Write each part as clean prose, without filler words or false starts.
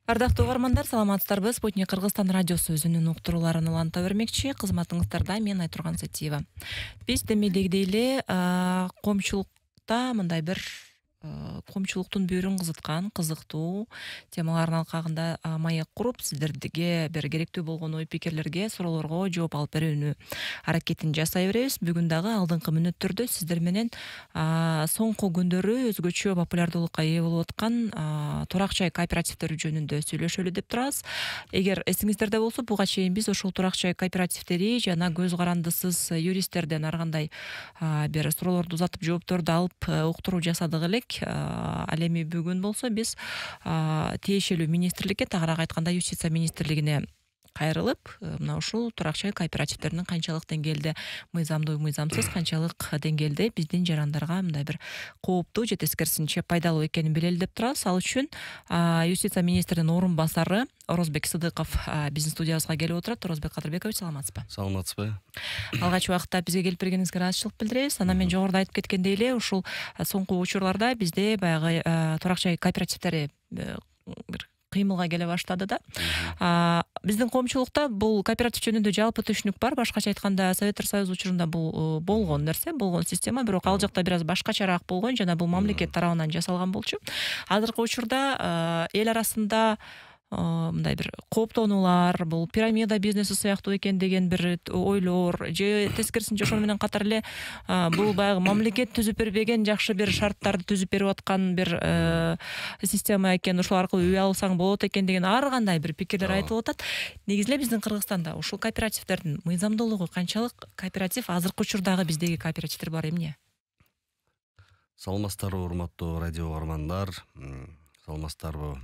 Ардактуу угармандар, саламатсыздарбы? Спутник Кыргызстан радиосу өзүнүн уктурууларын уланта бермекчи. Кызматыңыздарда мен Айтурган Сатиева. Биз демейдегидей эле коомчулукта мындай бир коомчулуктун бүйүрүн кызыткан кызыктуу темалардын алкагында маек куруп, сиздерге бир керектүү болгон ой пикирлерге, суроолорго жооп алып берүүнү аракетин жасай беребиз. Бүгүн дагы алдыңкы мүнөттөрдө сиздер менен соңку күндөрү өзгөчө популярдуулукка ээ болуп аткан турак жай кооперативдери жөнүндө сүйлөшөлү деп турабыз. Эгер эсиңиздерде болсо, буга чейин биз ошол турак жай кооперативдери жана көз карандысыз юристтерден ар кандай бир суроолорду узатып жоопторду алып уктуруу жасадык элек. Ал эми бүгүн болсо биз тиешелүү министрликке, тагыраак айтканда юстиция министрлигине кайрылып, мына ушул турак жай кооперативдеринин канчалык деңгээлде мыйзамдуу, мыйзамсыз, канчалык деңгээлде биздин жарандарга мындай бир кооптуу же тескерисинче пайдалуу экенин билели деп турабыз. Ал үчүн юстиция министринин орун басары Орозбек Сыдыков биздин студиябызга келип отурат. Орозбек Кадырбекович, саламатсызбы? Саламатсызбы? Алгач убакытта бизге келип бергениңизге ыраазычылык билдиребиз. Анан мен жогоруда айтып кеткендей эле, ушул соңку учурларда бизде баягы турак жай кооперативдери бир кыймылга келе баштады да. Биздин коомчулукта бул кооператив жөнүндө жалпы түшүнүк бар. Башкача айтканда, Советтер Союзу учурунда бул болгон нерсе, болгон система, бирок ал жакта бир аз башкачараак болгон жана бул мамлекет тарабынан жасалган болчу. Азыркы учурда эл арасында мындай бир кооптонуулар, бул пирамида бизнеси сыяктуу экен деген бир ойлор, же тескерисинче ошону менен катар эле бул баягы мамлекет түзүп бербеген жакшы бир шарттарды түзүп берип аткан бир система экен, ушул аркылуу үй алсаң болот экен деген ар кандай бир пикирлер айтылып атат. Негизи эле биздин Кыргызстанда ушул кооперативдердин мыйзамдуулугу канчалык? Кооператив азыркы учурдагы биздеги кооперативдер бар эмне? Саламатсыздарбы, урматтуу радио угармандар. Саламатсыздарбы,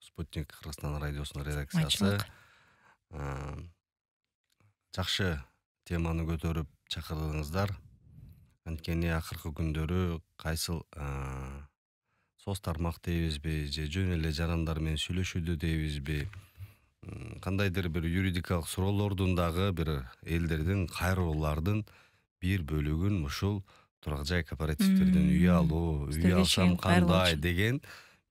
Спутник Кыргызстан радиосунун редакциясы. Жакшы теманы көтөрүп чакырдыңыздар. Анткени акыркы күндөрү кайсыл соц тармак дейбизби, же жөн эле жарандар менен сүйлөшүүдө дейбизби, кандайдыр бир юридикалык суроолордун дагы бир элдердин, кайрылуулардын бир бөлүгүн ушул турак жай кооперативдерден үй алуу, үй алсам кандай деген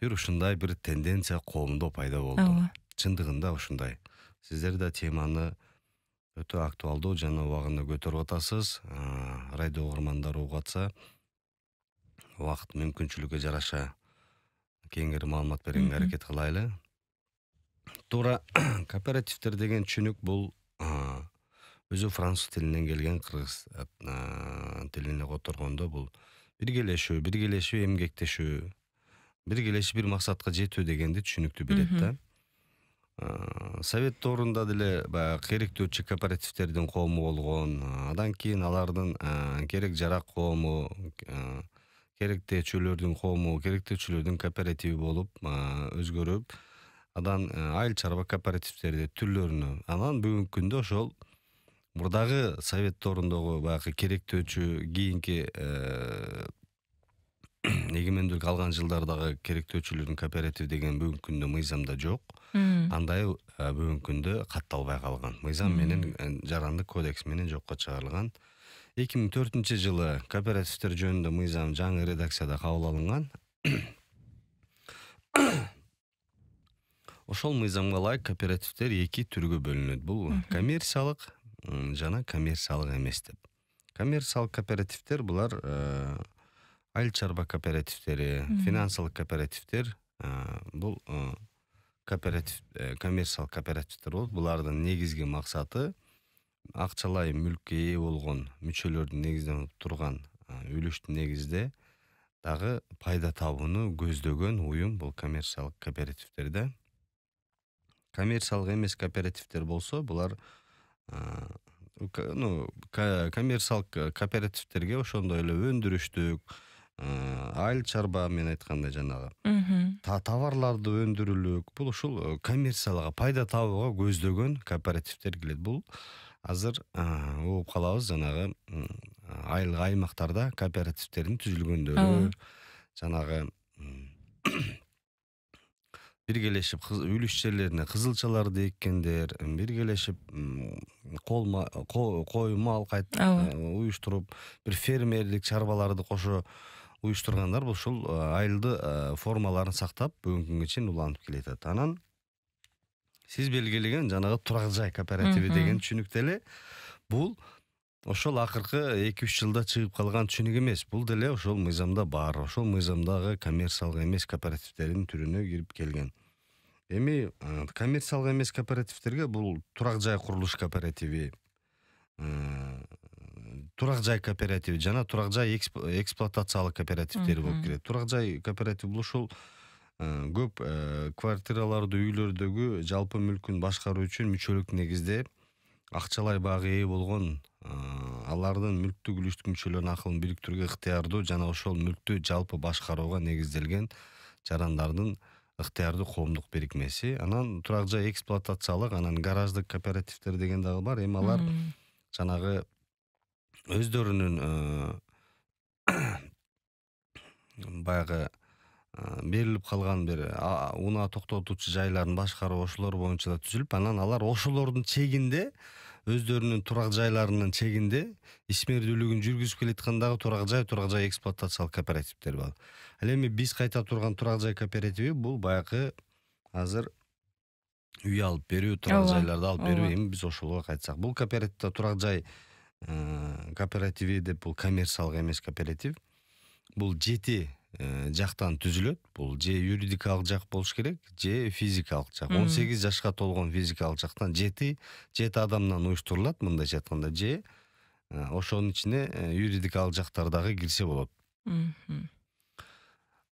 бир ушундай бир тенденция коомдо пайда болду. Чындыгында ушундай. Сиздер да теманы өтө актуалдуу жана убагында көтөрүп атасыз. Радио угармандары угатса, убакыт мүмкүнчүлүккө жараша кеңири маалымат берүүгө аракет кылайлы. Туура кооперативдер деген түшүнүк бул өзү француз тилинен келген, кыргыз тилине которгондо бул биргелешүү, эмгектешүү, биргелешип бир максатка жетүү дегенди түшүнүктүү берет да. Совет доорунда деле баягы керектөөчү кооперативдердин коому болгон, андан кийин алардын керек жарак коому, керектөөчүлөрдүн коому, керектөөчүлөрдүн кооперативи болуп өзгөрүп, андан айыл чарба кооперативдери түрлөрүнө. Анан бүгүнкү күндө ошол мурдагы совет доорундагы баягы керектөөчү, кийинки эгемендүүлүк алган жылдардагы керектөөчүлөрдүн кооперативи деген бүгүнкү күндө мыйзамда жок. Андай бүгүнкү күндө катталбай калган. Мыйзам менен, жарандык кодекс менен жокко чыгарылган. 2004 жылы кооперативдер жөнүндө мыйзам жаңы редакцияда кабыл алынган. Ошол мыйзамга ылайык кооперативдер эки түргө бөлүнөт. Бул коммерциялык жана коммерциялык эмес деп. Коммерциялык кооперативдер булар айыл чарба кооперативдери, финансылык кооперативдер, бул коммерциялык кооперативдер болот. Булардын негизги максаты акчалай мүлккө ээ болгон мүчөлөрдүн негизденип турган үлүштүн негизде дагы пайда табууну көздөгөн уюм бул коммерциялык кооперативдер. Коммерциялык эмес кооперативдер болсо, булар коммерциялык кооперативдерге ошондой эле өндүрүштүк, айыл чарба мен айткандай жанагы товарларды өндүрүүлүк, бул ушул коммерциялык пайда табууга көздөгөн кооперативдер келет. Бул азыр угуп калабыз, жанагы айыл аймактарда кооперативдердин түзүлгөндөрү, жанагы биргелешип үлүш жерлерине кызылчаларды эккендер, биргелешип кой мал уюштуруп, бир фермерлик чарбаларды кошо уюштургандар ушул айылды формаларын сактап бүгүнкү күнгө чейин уланып келатат. Анан сиз белгилеген жанагы турак жай кооперативи деген түшүнүк деле бул ошол акыркы 2-3 жылда чыгып калган түшүнүк эмес. Бул деле ошол мыйзамда бар. Ошол мыйзамдагы коммерциялык эмес кооперативтердин түрүнө кирип келген. Эми коммерциялык эмес кооперативтерге бул турак жай курулуш кооперативи, турак жай кооперативи жана турак жай эксплуатациялык кооперативтери болуп кирет. Турак жай кооперативи бул ушул көп квартираларды, үйлөрдөгү жалпы мүлкүн башкаруу үчүн мүчөлүк негизде акчалай багы ээ болгон, алардын мүлктүк үлүштүк мүчөлөрүнүн акылын бириктирүүгө ыктыярдуу жана ошол мүлктү жалпы башкарууга негизделген жарандардын ыктыярдуу коомдук бирикмеси. Анан турак жай эксплуатациялык, анан гараждык кооперативтер деген дагы бар. Эми алар жанагы өздөрүнүн баягы берилип калган бир унаа токтотуучу жайларын башкаруу ошолор боюнча да түзүлүп, анан алар ошолордун чегинде өздөрүнүн турак жайларынын чегинде ишмердүүлүгүн жүргүзүп келаткандагы турак жай эксплуатациялык кооперативтер бар. Ал эми биз кайта турган турак жай кооперативи бул баягы азыр үй алып берүү, турак жайларды алып берүү. Эми биз ошолго кайтсак, бул кооперативде турак жай кооперативи деп бул коммерциялык эмес кооператив. Бул 7 жактан түзүлөт. Бул же юридикалык жак болуш керек, же физикалык жак. 18 жашка толгон физикалык жактан 7 адамдан уюштурулат, мындайча айтканда, же ошонун ичине юридикалык жактар дагы кирсе болот.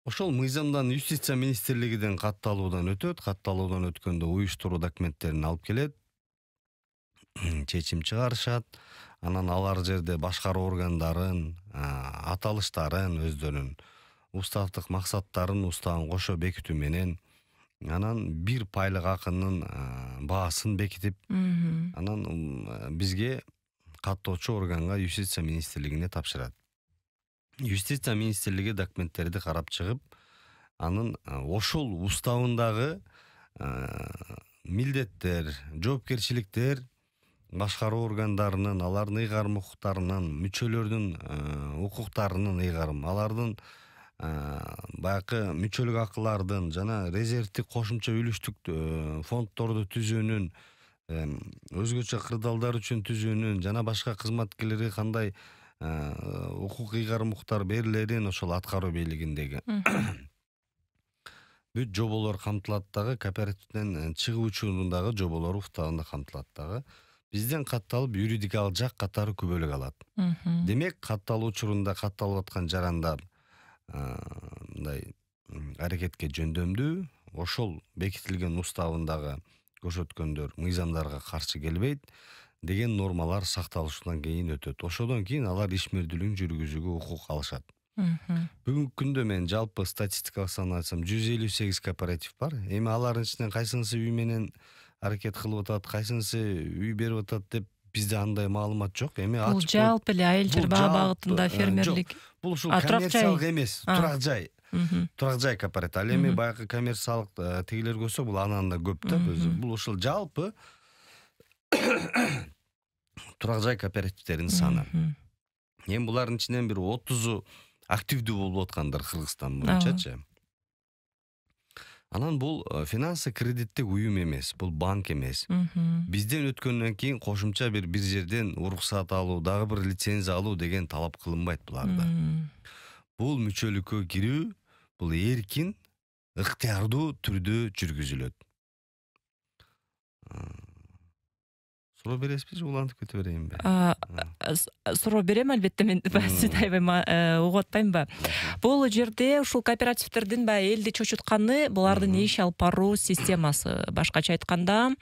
Ошол мыйзамдан юстиция министрлигинин катталуудан өтөт. Катталуудан өткөндө уюштуруу документтерин алып келет, чечим чыгарышат. Анан алар жерде башкаруу органдарын аталыштарын, өздөрүнүн уставдык максаттарын уставын кошо бекитүү менен анан 1 пайлык акынын баасын бекитип, анан бизге каттоочу органга юстиция министрлигине тапшырат. Юстиция министрлиги документтерди карап чыгып, анын ошол уставындагы милдеттер, жоопкерчиликтер башкаруу органдарынын, алардын ыйгарым укуктарынын, мүчөлөрдүн укуктарынын ыйгарым, алардын баягы мүчөлүк акылардын жана резервдик кошумча үлүштүк фонддорду түзүүнүн, өзгөчө кырдаалдар үчүн түзүүнүн жана башка кызматкерлерге кандай укук ыйгарым укуктар берилерин ошол аткаруу бийлигиндеги бүт жоболор камтылат дагы, кооперативден чыгуу учурундагы жоболор уставында камтылат дагы. Бизден катталып юридикалык жак катары күбөлүк алат. Демек, катталуу учурунда катталып аткан жарандар мындай аракетке жөндөмдүү, ошол бекитилген уставындагы көрсөткөндөр мыйзамдарга каршы келбейт деген нормалар сакталышынан кийин өтөт. Ошодон кийин алар ишмердүүлүгүн жүргүзүүгө укук алышат. Бүгүнкү күндө мен жалпы статистикалык санын айтсам 158 кооператив бар. Эми алардын ичинен кайсынысы үй менен аракет кылып атат, кайсынысы үй берип атат деп бизде андай маалымат жок. Эми бул жалпы эле айыл чарба багытында фермерлик. Бул ушул коммерциялык эмес, турак жай. Турак жай кооператив. Ал эми баягы коммерциялык тегилер көрсө, бул анан да көп да. Бул ушул жалпы турак жай кооперативтердин саны. Эми булардын ичинен бир 30-у активдүү болуп аткандар Кыргызстан боюнчачы. Анан бул финансы кредиттик уюм эмес, бул банк эмес. Бизден өткөндөн кийин кошумча бир жерден уруксат алуу, дагы бир лицензия алуу деген талап кылынбайт буларда. Бул мүчөлүккө кирүү, бул эркин, ыктыярдуу түрдө жүргүзүлөт. Суроо бересизби же улантып кете берейинби? Суроо берем, албетте, мен сиз аябай угуп атпаймынбы? Бул жерде ушул кооперативтердин баягы элди чочутканы булардын иш алып баруу системасы. Башкача айтканда,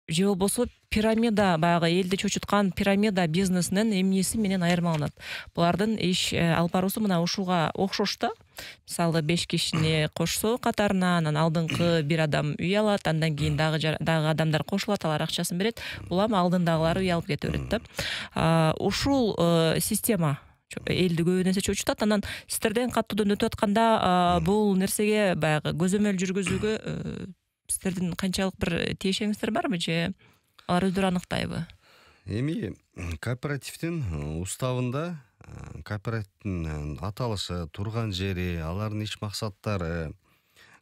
же болбосо пирамида, баягы элди чочуткан пирамида бизнесинин эмнеси менен айырмаланат. Булардын иш алып баруусу мына ушуга окшош да. Мисалы 5 кишини кошсо катарына, анан алдыңкы 1 адам үй алат, андан кийин дагы адамдар кошулат, алар акчасын берет. Бул эми алдындагылар үй алып кете берет да. Ушул система элди көп нерсе чочутат. Анан сиздерден каттоодон өтүп атканда бул нерсеге баягы көзөмөл жүргүзүүгө сиздердин канчалык бир тиешеңиздер барбы, же алар өздөрү аныктайбы? Эми кооперативдин уставында кооперативдин аталышы, турган жери, алардын иш максаттары,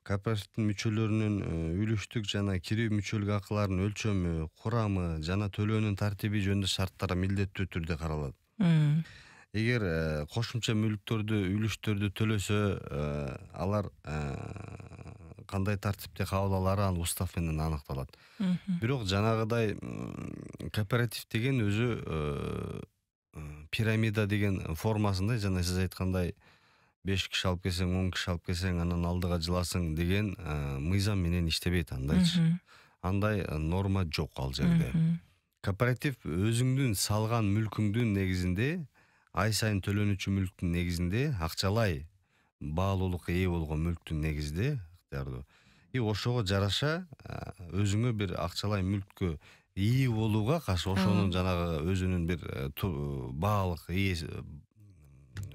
кооперативдин мүчөлөрүнүн үлүштүк жана кирип мүчөлүк акыларынын өлчөмү, курамы жана төлөөнүн тартиби жөнүндө шарттар милдеттүү түрдө каралат. Эгер кошумча мүлктөрдү, үлүштөрдү төлөсө, алар кандай тартипте кабыл алары анын устав менен аныкталат. Бирок жанагыдай кооператив деген өзү пирамида деген формасында, жана сиз айткандай 5 киши алып келсең, 10 киши алып келсең, анан алдыга жыласың деген мыйзам менен иштебейт андайчы. Андай норма жок ал жерде. Кооператив өзүңдүн салган мүлкүңдүн негизинде, ай сайын төлөнүүчү мүлктүн негизинде, акчалай баалуулукка ээ болгон мүлктүн негизинде ыктыярдуу. И ошого жараша өзүңө бир акчалай мүлккө ээ болууга каршы ошонун жанагы өзүнүн бир баалык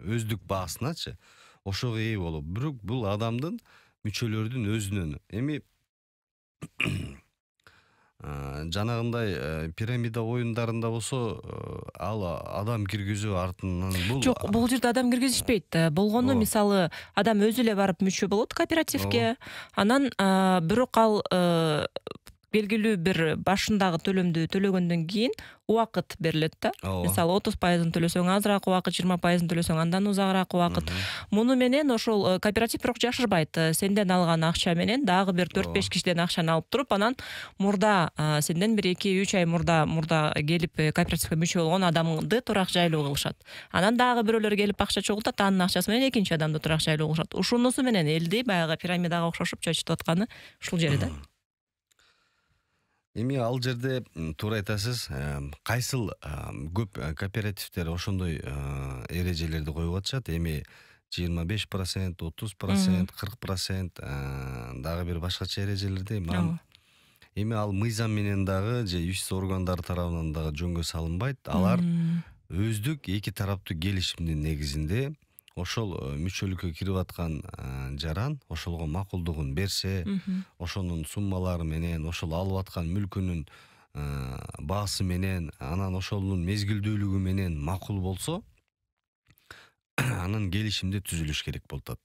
өздүк баасыначы ошого ээ болуп. Бирок бул адамдын мүчөлөрдүн өзүнөн. Эми жанагындай пирамида оюндарында болсо, ал адам киргизүү артынан Жок, бул жерде адам киргизишпейт. Болгону мисалы адам өзү эле барып мүчө болот кооперативге. Анан бирок ал белгилүү бир башындагы төлөмдү төлөгөндөн кийин убакыт берилет да. Мисалы 30% төлөсөң азыраак убакыт, 20% төлөсөң андан узагыраак убакыт. Муну менен ошол кооператив бирок жашырбайт. Сенден алган акча менен дагы бир 4-5 кишиден акчаны алып туруп, анан мурда сенден бир 2-3 ай мурда келип кооперативге мүчө болгон адамды турак жайлуу кылышат. Анан дагы бирөөлөр келип акча чогултат, анын акчасы менен экинчи адамды турак жайлуу кылышат. Ушунусу менен элди баягы пирамидага окшошуп чачытып атканы ушул жери да. Эми ал жерде туура айтасыз, кайсыл көп кооперативдер ошондой эрежелерди коюп атышат. Эми 25%, 30%, 40% дагы бир башкача эрежелерди. Эми ал мыйзам менен дагы же иш органдары тарабынан дагы жөнгө салынбайт. Алар өздүк эки тараптуу келишимдин негизинде ошол мүчөлүккө кирип аткан жаран ошолго макулдугун берсе, ошонун суммалары менен, ошол алып аткан мүлкүнүн баасы менен, анан ошонун мезгилдүүлүгү менен макул болсо, анан келишимде түзүлүш керек болуп атат.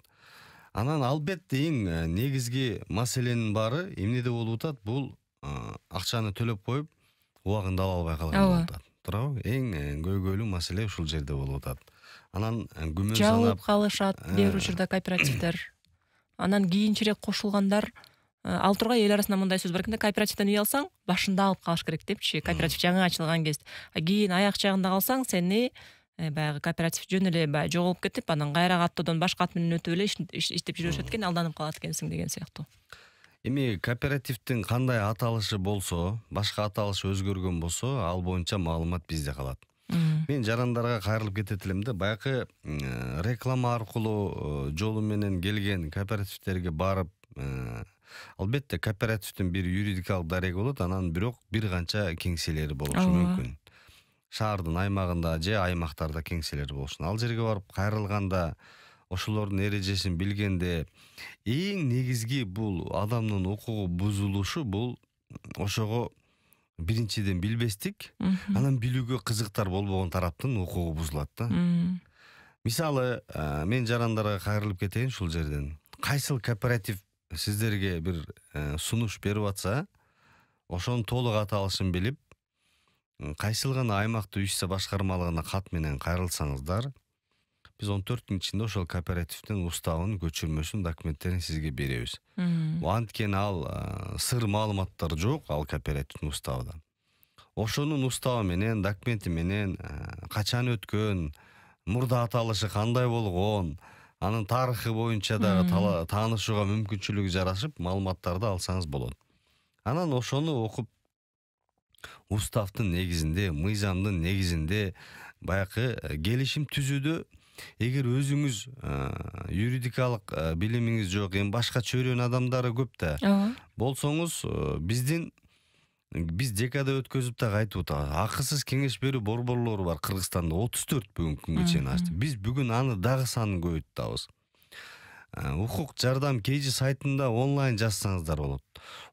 Анан албетте эң негизги маселенин баары эмнеде болуп атат? Бул акчаны төлөп коюп, убагында ала албай калган болуп атат. Туурабы? Эң көйгөйлүү маселе ушул жерде болуп атат. Анан күмөн санап жабылып калышат бир учурда кооперативдер. Анан кийинчерээк кошулгандар, ал тургай эл арасында мындай сөз бар экен да, кооперативден үй алсаң, башында алып калыш керек депчи. Кооператив жаңы ачылган кез. Кийин аяк жагында калсаң, сени баягы кооператив жөн эле жоголуп кетип, анан кайра каттоодон башка ат менен өтүп эле иштеп жүрүшөт экен, алданып калат экенсиң деген сыяктуу. Эми кооперативдин кандай аталышы болсо, башка аталышы өзгөргөн болсо, ал боюнча маалымат бизде калат. Мен жарандарга кайрылып кетет элем да, баягы реклама аркылуу жолу менен келген кооперативдерге барып, албетте кооперативдин бир юридикалык дареги болот, анан бирок бир канча кеңселери болушу мүмкүн. Шаардын аймагында же аймактарда кеңселери болушун. Ал жерге барып кайрылганда, ошолордун эрежесин билгенде, эң негизги бул адамдын укугу бузулушу, бул ошого биринчиден билбестик, анан билүүгө кызыктар болбогон тараптын укугу бузулат да. Мисалы, мен жарандарга кайрылып кетейин ушул жерден. Кайсыл кооператив сиздерге бир сунуш берип атса, ошонун толук аталышын билип, кайсыл гана аймактуу ишсе башкармалыгына кат менен кайрылсаңыздар, биз 14 күн ичинде ошол кооперативдин уставын, көчүрмөсүн, документтерин сизге беребиз. Анткени ал сыр маалыматтар жок, ал кооперативдин уставында. Ошонун уставы менен, документи менен, качан өткөн, мурда аталышы кандай болгон, анын тарыхы боюнча дагы таанышууга мүмкүнчүлүгү жарашып, маалыматтарды алсаңыз болот. Анан ошону окуп, уставдын негизинде, мыйзамдын негизинде баягы келишим түзүүдө, эгер өзүңүз юридикалык билимиңиз жок, эми башка чөйрөнүн адамдары көп да болсоңуз, биз декада өткөзүп да кайтып атабыз. Акысыз кеңеш берүү борборлору бар Кыргызстанда 34 бүгүнкү күнгө чейин ачты. Биз бүгүн аны дагы санын көбөйтөбүз. Укук жардам KG сайтында онлайн жазсаңыздар болот.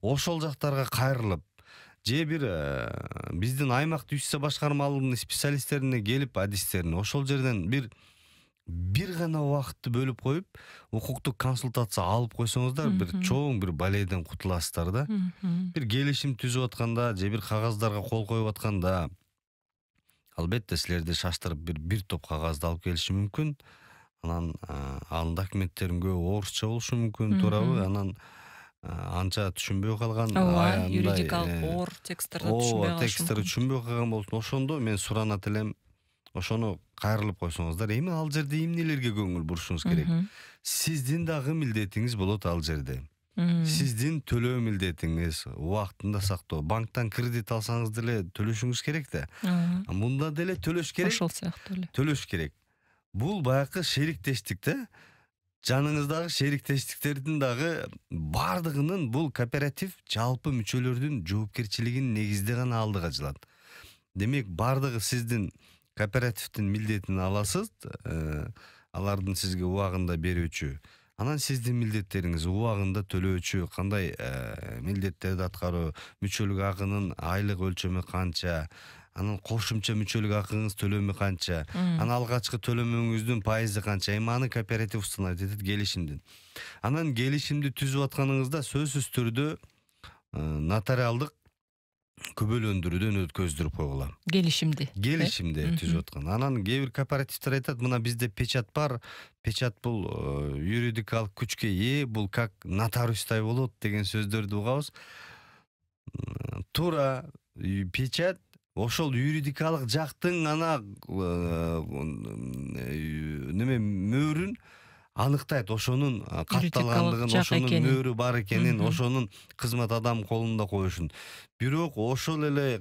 Ошол жактарга кайрылып, же бир биздин аймактуу ишсе башкармалыгынын специалисттерине келип адистерине, ошол жерден бир бир гана убакытты бөлүп коюп укуктук консультация алып койсоңуздар бир чоң бир балейден кутуласыздар да. Бир келишим түзүп атканда же бир кагаздарга кол коюп атканда албетте силерди шаштырып бир топ кагазды алып келиши мүмкүн. Анан анын документтерин көбү орусча болушу мүмкүн, туурабы? Анан анча түшүнбөй калган ооба, юридикалык оор тексттерди түшүнбөй калышы тексттери мүмкүн. түшүнбөй калган болсун. Ошондо мен суранат элем, ошону кайрылып койсоңуздар, эми ал жерде эмнелерге көңүл бурушуңуз керек? Сиздин дагы милдетиңиз болот ал жерде. Сиздин төлөө милдетиңиз, убактында сактоо. Банктан кредит алсаңыз деле төлөшүңүз керек да. Мында деле төлөш керек. Ошол сыяктуу эле. Төлөш керек. Бул баягы шериктештик да. Жаныңыздагы шериктештиктердин дагы бардыгынын бул кооператив жалпы мүчөлөрдүн жоопкерчилигин негизде гана алдыга жылат. Демек, бардыгы сиздин кооперативдин милдетин аласыз, алардын сизге убагында берүүчү. Анан сиздин милдеттериңиз убагында төлөөчү, кандай милдеттерди аткаруу, мүчөлүк акынын айлык өлчөмү канча, анан кошумча мүчөлүк акыңыз төлөмү канча, анан алгачкы төлөмүңүздүн пайызы канча, эми аны кооператив устанавливать этет келишимдин. Анан келишимди түзүп атканыңызда сөзсүз түрдө нотариалдык күбөлөндүрүүдөн өткөздүрүп койгула. Келишимди Түзүп аткан. Анан кээ бир кооперативдер айтат, мына бизде печат бар. Печат бул юридикалык күчкө ээ, бул как нотариустай болот деген сөздөрдү угабыз. Туура, печат ошол юридикалык жактын ана неме мөөрүн аныктайт, ошонун катталгандыгын, ошонун мөөрү бар экенин, ошонун кызмат адам колунда коюшун. Бирок ошол эле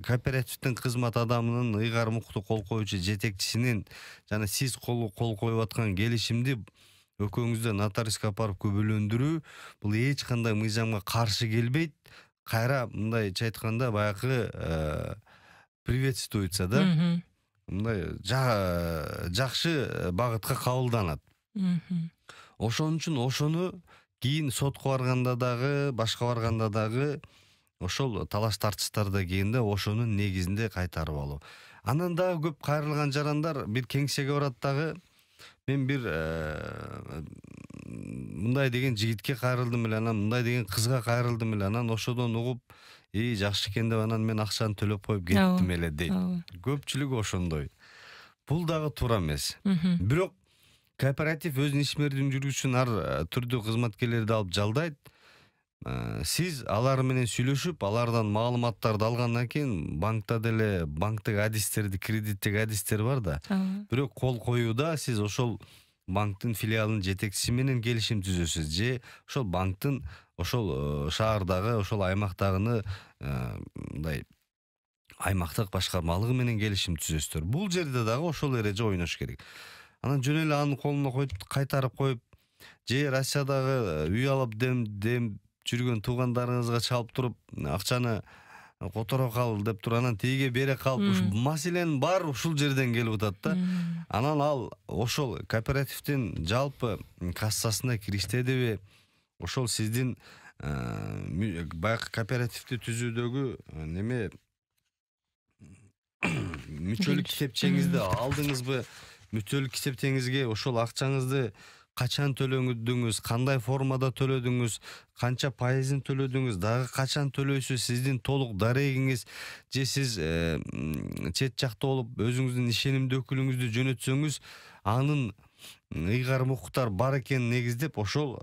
кооперативдин кызмат адамынын ыйгар мукту кол коюучу жетекчисинин жана сиз кол коюп аткан келишимди экөөңүздө нотариуска апарып күбөлөндүрүү бул эч кандай мыйзамга каршы келбейт. Кайра мындай айтканда баягы приветствуется да. Мындай жакшы багытка кабылданат. Ошон үчүн ошону кийин сотко барганда дагы, башка барганда дагы ошол талаш тартыштарда кийинде ошонун негизинде кайтарып алуу. Анан дагы көп кайрылган жарандар бир кеңсеге барат дагы. Мен бир мындай деген жигитке кайрылдым эле, анан мындай деген кызга кайрылдым эле, анан ошодон угуп, жакшы экен деп анан мен акчаны төлөп коюп кеттим эле дейт. Көпчүлүгү ошондой. Бул дагы туура эмес. Бирок кооператив өзүнүн ишмердигин жүргүзүшүн ар түрдүү кызматкерлерди алып жалдайт. Сиз алар менен сүйлөшүп, алардан маалыматтарды алгандан кийин банкта деле банктык адистерди, кредиттик адистер бар да. Бирок кол коюуда сиз ошол банктын филиалынын жетекчиси менен келишим түзөсүз же ошол банктын ошол шаардагы, ошол аймактагыны мындай аймактык башкармалыгы менен келишим түзөсүздөр. Бул жерде дагы ошол эреже ойнош керек. Анан жөн эле анын колуна кайтарып коюп, же Россиядагы үй алып дем жүргөн туугандарыңызга чалып туруп, акчаны которо кал деп туруп, анан тиге бере калып, маселенин баары ушул жерден келип атат да. Анан ал ошол кооперативдин жалпы кассасына кириштедиби, ошол сиздин баягы кооперативди түзүүдөгү неме мүчөлүк китепчеңизди алдыңызбы, мүчөлүк китептеңизге ошол акчаңызды качан төлөдүңүз, кандай формада төлөдүңүз, канча пайызын төлөдүңүз, дагы качан төлөйсүз, сиздин толук дарегиңиз, же сиз чет жакта болуп өзүңүздүн ишенимдүү өкүлүңүздү жөнөтсөңүз, анын ыйгар укуктар бар экенин негиздеп, ошол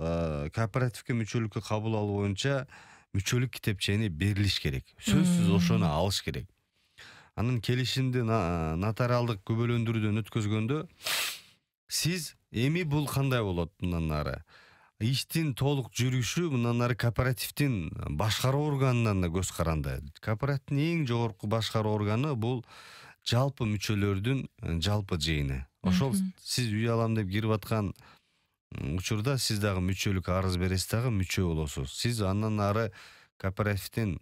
кооперативге мүчөлүккө кабыл алуу боюнча мүчөлүк китепчени берилиш керек. Сөзсүз ошону алыш керек. Анын келишимди нотариалдык күбөлөндүрүүдөн өткөзгөндө сиз эми бул кандай болот мындан ары? Иштин толук жүрүшү мындан ары кооперативдин башкаруу органынан да көз каранды. Кооперативдин эң жогорку башкаруу органы бул жалпы мүчөлөрдүн жалпы жыйыны. Ошол сиз үй алам деп кирип аткан учурда сиз дагы мүчөлүк арыз бересиз дагы мүчө болосуз. Сиз андан ары кооперативдин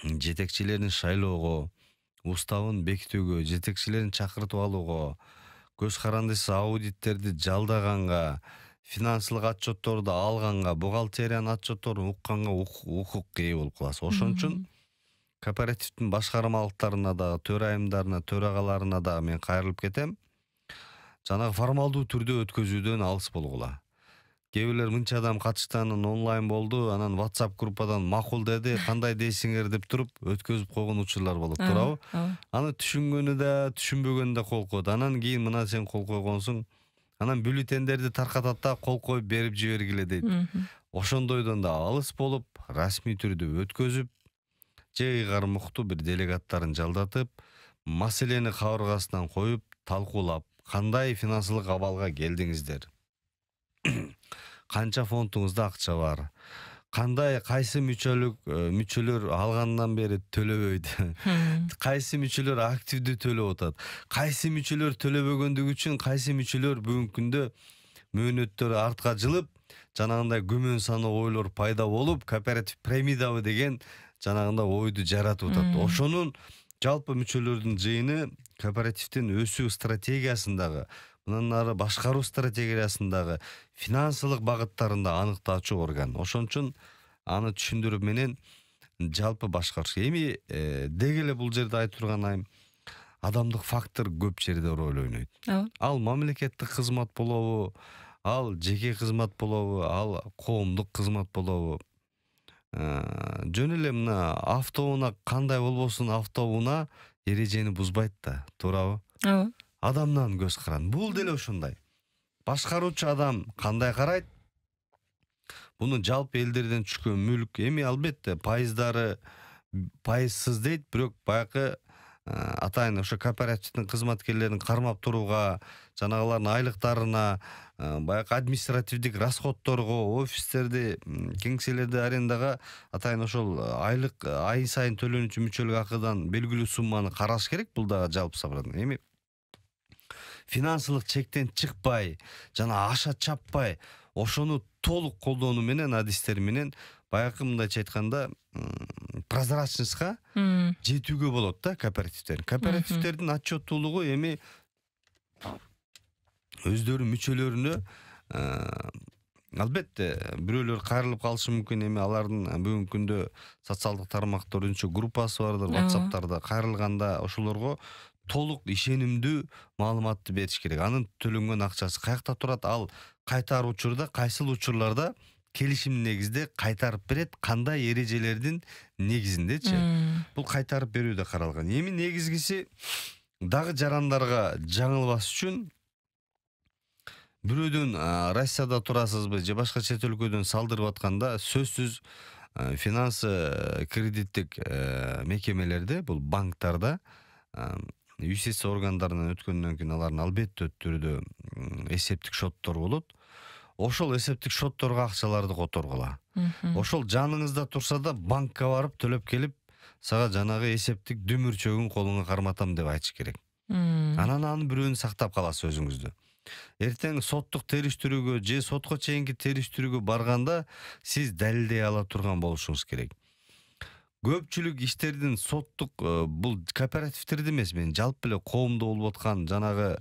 жетекчилерин шайлоого, уставын бекитүүгө, жетекчилерин чакыртып алууга, көз карандысыз аудиттерди жалдаганга, финансылык отчетторду алганга, бухгалтериянын отчетторун укканга укук ээ болуп каласыз. Ошон үчүн кооперативдин башкармалыктарына дагы, төрайымдарына, төрагаларына дагы мен кайрылып кетем. жанагы формалдуу түрдө өткөзүүдөн алыс болгула. Кээ бирлер мынча адам катышты, онлайн болду, анан WhatsApp группадан макул деди, кандай дейсиңер деп туруп өткөзүп койгон учурлар болот, туурабы? Аны түшүнгөнү да, түшүнбөгөнү да кол коет. Анан кийин мына сен кол койгонсуң, анан бюллетендерди таркатат да кол коюп берип жибергиле дейт. Ошондойдон да алыс болуп, расмий түрдө өткөзүп, же ыйгар муктуу бир делегаттарын жалдатып, маселени кабыргасынан коюп, талкуулап, кандай финансылык абалга келдиңиздер? Канча фондуңузда акча бар? Кандай, кайсы мүчөлөр алгандан бери төлөбөйт? Кайсы мүчөлөр активдүү төлөп атат? Кайсы мүчөлөр төлөбөгөндүгү үчүн кайсы мүчөлөр бүгүнкү күндө мөөнөттөрү артка жылып, жанагындай күмөн саны ойлор пайда болуп, кооператив пирамидабы деген жанагындай ойду жаратып атат. Ошонун жалпы мүчөлөрдүн жыйыны кооперативдин өсүү стратегиясындагы, мындан ары башкаруу стратегиясындагы финансылык багыттарында аныктаачу орган. Ошон үчүн аны түшүндүрүп менен жалпы башкарыш. Эми деги эле бул жерде айтып турган адамдык фактор көп жерде роль ойнойт. Ал мамлекеттик кызмат болобу, ал жеке кызмат болобу, ал коомдук кызмат болобу. Жөн эле мына автоунаа кандай болбосун, автоунаа эрежени бузбайт да, туурабы? Адамдан көз каран. Бул деле ошондой. Башкаруучу адам кандай карайт? Буну жалпы элдерден түшкөн мүлк, эми албетте пайыздары пайызсыз дейт, бирок баягы атайын ошо кооперативдин кызматкерлерин кармап турууга, жанагылардын айлыктарына, баягы административдик расходторго, офистерди, кеңселерди арендага атайын ошол айлык ай сайын төлөнүүчү мүчөлүк акыдан белгилүү сумманы караш керек. Бул дагы жалпы сабырдан. Эми финансылык чектен чыкпай, жана аша чаппай, ошону толук колдонуу менен, адистер менен баягы мындайча айтканда прозрачностька жетүүгө болот да кооперативдер. Кооперативдердин отчеттуулугу эми өздөрү мүчөлөрүнө албетте бирөөлөр кайрылып калышы мүмкүн. Эми алардын бүгүнкү күндө социалдык тармактардын группасы бардыр, WhatsApp'тарда кайрылганда ошолорго толук ишенимдүү маалыматты бериш керек. Анын төлөнгөн акчасы каякта турат, ал кайтар учурда, кайсыл учурларда келишим негизде кайтарып берет, кандай эрежелердин негизиндечи. Бул кайтарып берүүдө каралган. Эми негизгиси дагы жарандарга жаңылбас үчүн бирөөдөн Россияда турасызбы же башка чет өлкөдөн салдырып атканда сөзсүз финансы кредиттик мекемелерде, бул банктарда юстиция органдарынан өткөндөн кийин алардын албетте түрдө эсептик шоттор болот. Ошол эсептик шотторго акчаларды которгула. Ошол жаныңызда турса да банкка барып төлөп келип, сага жанагы эсептик дүмүрчөгүн колуңа карматам деп айтыш керек. Анан анын бирөөнү сактап каласыз өзүңүздө. Эртең соттук териштирүүгө же сотко чейинки териштирүүгө барганда сиз далилдей ала турган болушуңуз керек. Көпчүлүк иштердин соттук бул кооперативдерде эмес, мен жалпы эле коомдо болуп аткан жанагы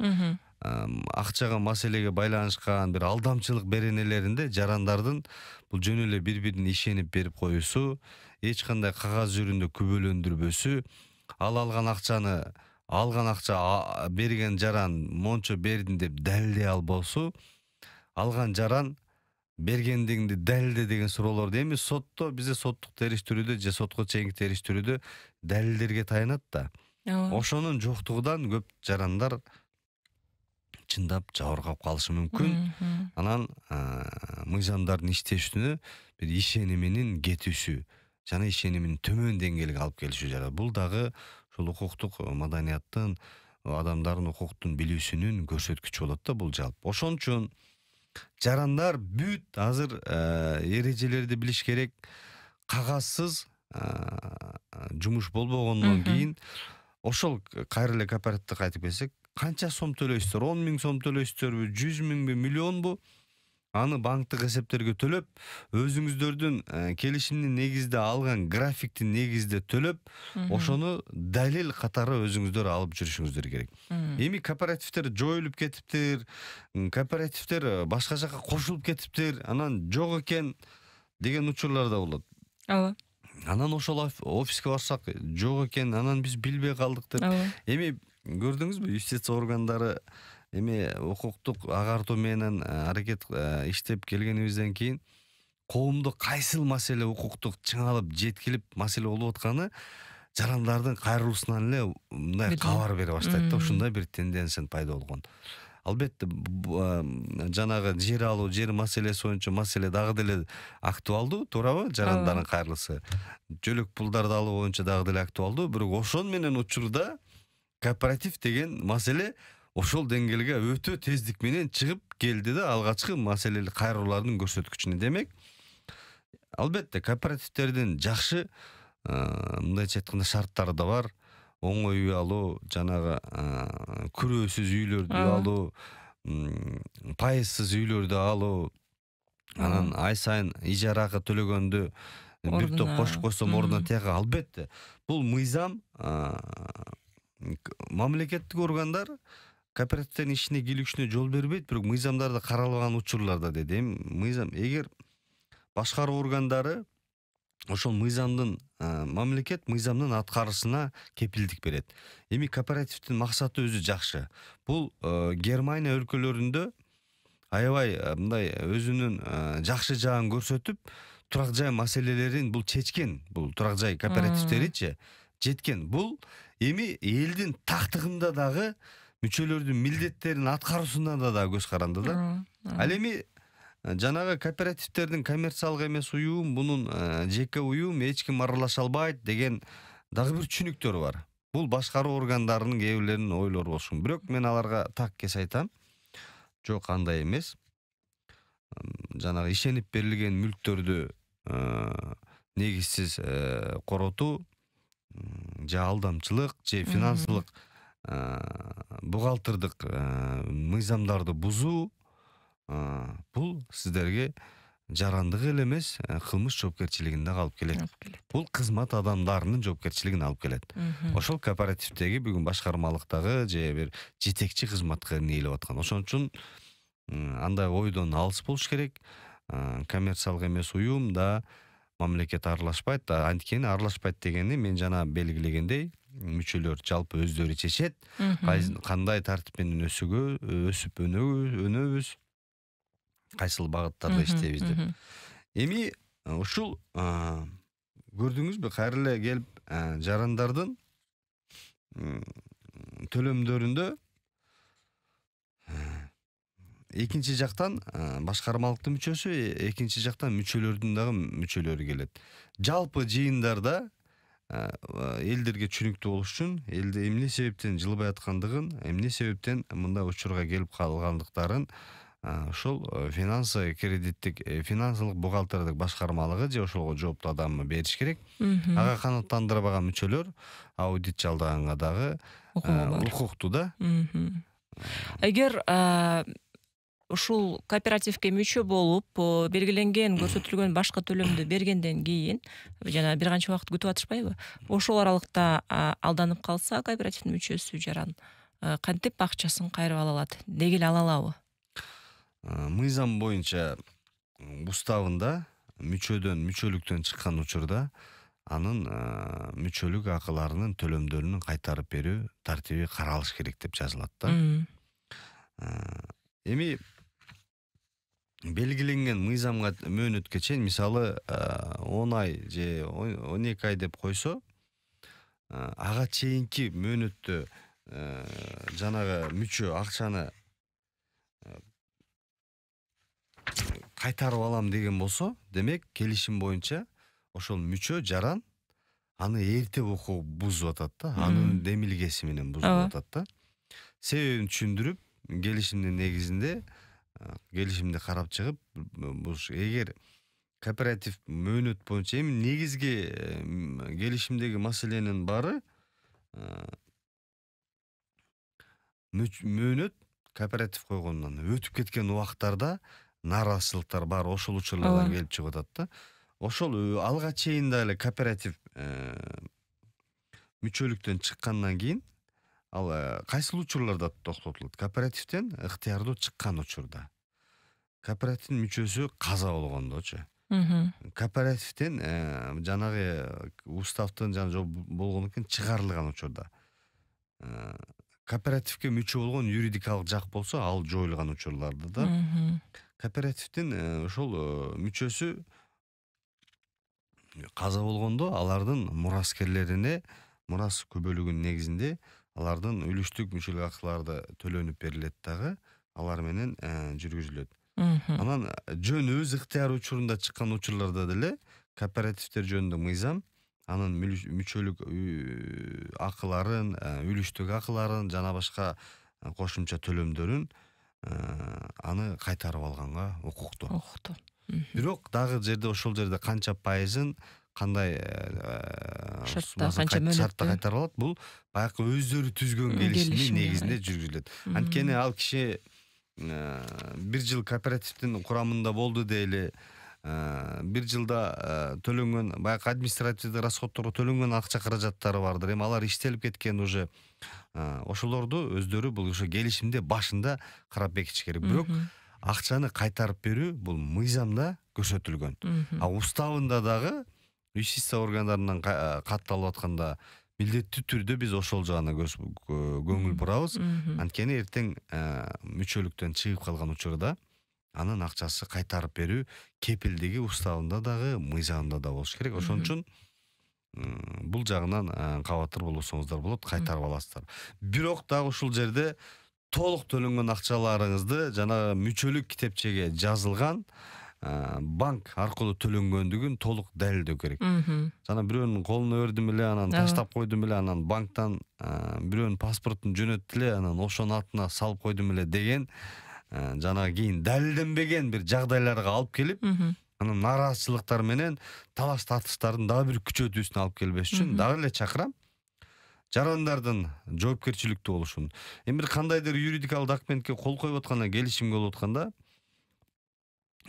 акчага маселеге байланышкан бир алдамчылык беренелеринде жарандардын бул жөн эле бири-бирине ишенип берип коюусу, эч кандай кагаз жүрүндө күбөлөндүрбөсү, алган акча берген жаран мончо бердим деп далилдей албосу, алган жаран бергендигинди далилде деген суроолорду эми сотто, бизде соттук териштирүүдө же сотко чейинки териштирүүдө далилдерге таянат да. Ошонун жоктугунан көп жарандар чындап жабыркап калышы мүмкүн. Анан мыйзамдардын иштешүнө бир ишениминин кетүүсү жана ишениминин төмөн деңгээлге алып келиши жарат. Бул дагы ушул укуктук маданияттын, адамдардын укуктун билүүсүнүн көрсөткүчү болот да, бул жалпы. Ошон үчүн жарандар бүт азыр эрежелерди билиш керек. Кагазсыз жумуш болбогондон кийин ошол кайра эле кооперативге кайтып келсек, канча сом төлөйсүздөр? 10 000 сом төлөйсүздөрбү, 100 000бы, миллионбу? Аны банктык эсептерге төлөп, өзүңүздөрдүн келишимдин негизде алган графиктин негизде төлөп, ошону далил катары өзүңүздөр алып жүрүшүңүздөр керек. Эми кооперативдер жоюлуп кетиптир, кооперативдер башка жака кошулуп кетиптир, анан жок экен деген учурлар да болот. Ооба. Анан ошол офиске барсак жок экен, анан биз билбей калдык деп. Эми көрдүңүзбү, юстиция органдары эми укуктук агартуу менен аракет иштеп келгенибизден кийин коомдо кайсыл маселе укуктук чыңалып жеткилип маселе болуп атканы жарандардын кайрылуусунан эле мындай кабар бере баштайт да, ушундай бир тенденция пайда болгон. Албетте жанагы жер алуу, жер маселеси боюнча маселе дагы деле актуалдуу, туурабы? Жарандардын кайрылысы. Жөлөк пулдарды алуу боюнча дагы деле актуалдуу, бирок ошон менен учурда кооператив деген маселе ошол деңгээлге өтө тездик менен чыгып келди да, алгачкы маселелер кайрылуулардын көрсөткүчүнө. Демек, албетте кооперативтердин жакшы мындайча айтканда шарттары да бар. Оңой үй алуу, жанагы күрөөсүз үйлөрдү алуу, пайызсыз үйлөрдү алуу, анан ай сайын ижара акы төлөгөндү бир топ кошуп койсом ордуна тияка. Албетте, бул мыйзам мамлекеттик органдар кооперативтердин ишине кийлигишине жол бербейт, бирок мыйзамдарда каралбаган учурларда деди. Мыйзам, эгер башкаруу органдары ошол мыйзамдын мамлекет мыйзамдын аткарышына кепилдик берет. Эми кооперативдин максаты өзү жакшы. Бул Германия өлкөлөрүндө аябай мындай өзүнүн жакшы жагын көрсөтүп, турак жай маселелерин бул чечкен. Бул турак жай кооперативтеричи жеткен. Бул эми элдин тактыгында дагы мүчөлөрдүн милдеттерин аткаруусунда да көз каранды да. Ал эми жанагы кооперативтердин коммерциялык эмес уюм, бунун жеке уюм, эч ким аралаша албайт деген дагы бир түшүнүктөр бар. Бул башкаруу органдарынын кээ бирлеринин ойлору болушу. Бирок мен аларга так кес айтам. Жок, андай эмес. Жанагы ишенип берилген мүлктөрдү негизсиз коротуу, же алдамчылык, же финансылык бухгалтердик мыйзамдарды бузуу, бул сиздерге жарандык эле эмес, кылмыш жоопкерчилигине алып келет. Бул кызмат адамдарынын жоопкерчилигине алып келет. Ошол кооперативдеги бүгүн башкармалыктагы же бир жетекчи кызматкерин ээлеп аткан. Ошон үчүн андай ойдон алыс болуш керек. Коммерциялык эмес уюм да мамлекет аралашпайт. Анткени аралашпайт дегени мен жана белгилегендей, мүчөлөр жалпы өздөрү чечет. Кандай тартип менен өсүп өнөбүз, кайсыл багыттарда иштейбиз деп. Эми ушул көрдүңүзбү, кайра эле келип жарандардын төлөмдөрүндө экинчи жактан башкармалыктын мүчөсү, экинчи жактан мүчөлөрдүн дагы мүчөлөрү келет. Жалпы жыйындарда элдерге түшүнүктүү болуш үчүн элде эмне себептен жылбай аткандыгын, эмне себептен мындай учурга келип калгандыктарын ошол кредиттик, финансылык бухгалтердик башкармалыгы же ошого жооптуу адамы бериш керек. Ага канааттандырбаган мүчөлөр аудит жалдаганга дагы укуктуу да. Эгер ушул кооперативге мүчө болуп, белгиленген көрсөтүлгөн башка төлөмдү бергенден кийин, жана бир канча убакыт күтүп атышпайбы? Ошол аралыкта алданып калса кооперативдин мүчөсү жаран кантип акчасын кайрып ала алат? Деги эле ала алабы? Мыйзам боюнча уставында мүчөлүктөн чыккан учурда анын мүчөлүк акыларынын төлөмдөрүнүн кайтарып берүү тартиби каралыш керек деп жазылат да. Эми белгиленген мыйзамга мөөнөткө чейин, мисалы 10 ай же 12 ай деп койсо, ага чейинки мөөнөттө жанагы мүчө акчаны кайтарып алам деген болсо, демек келишим боюнча ошол мүчө жаран аны эрте окуп бузуп атат да, анын демилгеси менен бузуп атат да. Себебин түшүндүрүп, келишимдин негизинде келишимди карап чыгып, эгер кооператив мөөнөт боюнча, эми негизги келишимдеги маселенин баары мөөнөт кооператив койгондон өтүп кеткен убактарда нааразычылыктар бар, ошол учурлардан келип чыгып атат да. Ошол алга чейин да эле кооператив мүчөлүктөн чыккандан кийин ал кайсыл учурларда токтотулат? Кооперативден ыктыярдуу чыккан учурда. Кооперативдин мүчөсү каза болгондочу. Кооперативден жанагы уставдын болгондон кийин чыгарылган учурда. кооперативке мүчө болгон юридикалык жак болсо ал жоюлган учурларда да кооперативдин ошол мүчөсү каза болгондо алардын мураскерлерине мурас күбөлүгүнүн негизинде алардын үлүштүк мүчөлүк акчалары төлөнүп берилет дагы алар менен жүргүзүлөт. Анан жөн өз ыктыяры учурунда чыккан учурларда деле кооперативдер жөнүндө мыйзам анын мүчөлүк акыларын, үлүштүк акыларын жана башка кошумча төлөмдөрүн аны кайтарып алганга укуктуу. Бирок дагы жерде ошол жерде канча пайызын кандай шартта кайтарып алат, бул баягы өздөрү түзгөн келишимдин негизинде жүргүзүлөт. Анткени ал киши бир жыл кооперативдин курамында болду дейли, бир жылда төлөнгөн баягы административдик расходторго төлөнгөн акча каражаттары бардыр. Эми алар иштелип кеткен уже ошолорду өздөрү бул ошо келишимде башында карап бекитиш керек. Бирок акчаны кайтарып берүү бул мыйзамда көрсөтүлгөн. Уставында дагы юстиция органдарынан катталып атканда милдеттүү түрдө биз ошол жагына көңүл бурабыз. Анткени эртең мүчөлүктөн чыгып калган учурда анын акчасы кайтарып берүү кепилдиги уставында дагы мыйзамда да болуш керек. Ошон үчүн бул жагынан кабатыр болсоңуздар болот, кайтарып аласыздар. Бирок дагы ушул жерде толук төлөнгөн акчаларыңызды жана мүчөлүк китепчеге жазылган банк аркылуу төлөнгөндүгүн толук далилдөө керек. Жана бирөөнүн колуна бердим эле, анан таштап койдум эле, анан банктан бирөөнүн паспортун жөнөттү эле, анан ошонун атына салып койдум эле деген жана кийин далилденбеген бир жагдайларга алып келип, анан нааразычылыктар менен талаш тартыштардын дагы бир күчөтүүсүнө алып келбеш үчүн дагы эле чакырам. Жарандардын жоопкерчиликтүү болушун. Эми бир кандайдыр юридикалык документке кол коюп атканда, келишимге болуп атканда,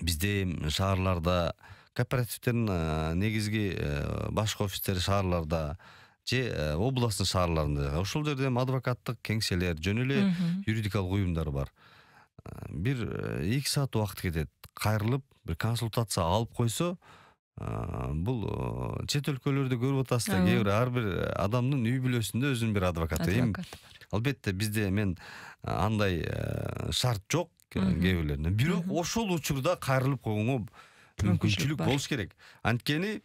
бизде шаарларда кооперативдердин негизги башкы офистери шаарларда же областтын шаарларында, ошол жерде адвокаттык кеңселер, жөн эле юридикалык уюмдар бар. Бир 2 саат убакыт кетет. Кайрылып, бир консультация алып койсо, бул чет өлкөлөрдө көрүп атасыздар, кээ бир ар бир адамдын үй бүлөсүндө өзүнүн бир адвокаты. Албетте бизде андай шарт жок кээ бирлеринде. Бирок ошол учурда кайрылып койгонго мүмкүнчүлүк болуш керек. Анткени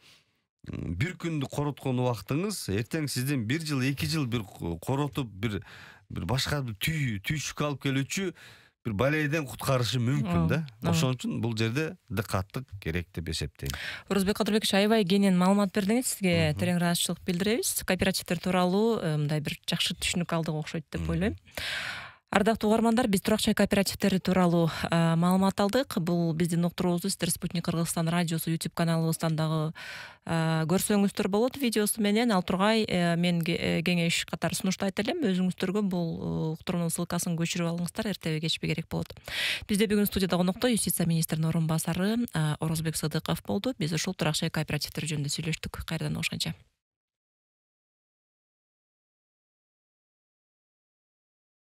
бир күндү короткон убактыңыз эртең сиздин 1 жыл, 2 жыл бир коротуп, бир башка түйшүк алып келүүчү бир балейден куткарышы мүмкүн да. Ошон үчүн бул жерде дыкаттык керек деп эсептейм. Орозбек Кадырбекович, аябай кенен маалымат бердиңиз. Сизге терең ыраазычылык билдиребиз. Кооперативдер тууралуу мындай бир жакшы түшүнүк алдык окшойт деп ойлойм. Ардактуу угармандар, биз Турак чай кооперативдери тууралуу маалымат алдык. Бул биздин уктуруубузду сиздер Спутник Кыргызстан радиосу YouTube каналыбыздан дагы көрсөңүздөр болот видеосу менен. Ал тургай мен кеңеш катары сунуштайт элем. Өзүңүздөргө бул уктуруунун ссылкасын көчүрүп алыңыздар, эртеби кечпей керек болот. Бизде бүгүн студияда конокто юстиция министринин орун басары Орозбек Сыдыков болду. Биз ушул Турак чай кооперативдери жөнүндө сүйлөштүк. Кайрадан угушканча.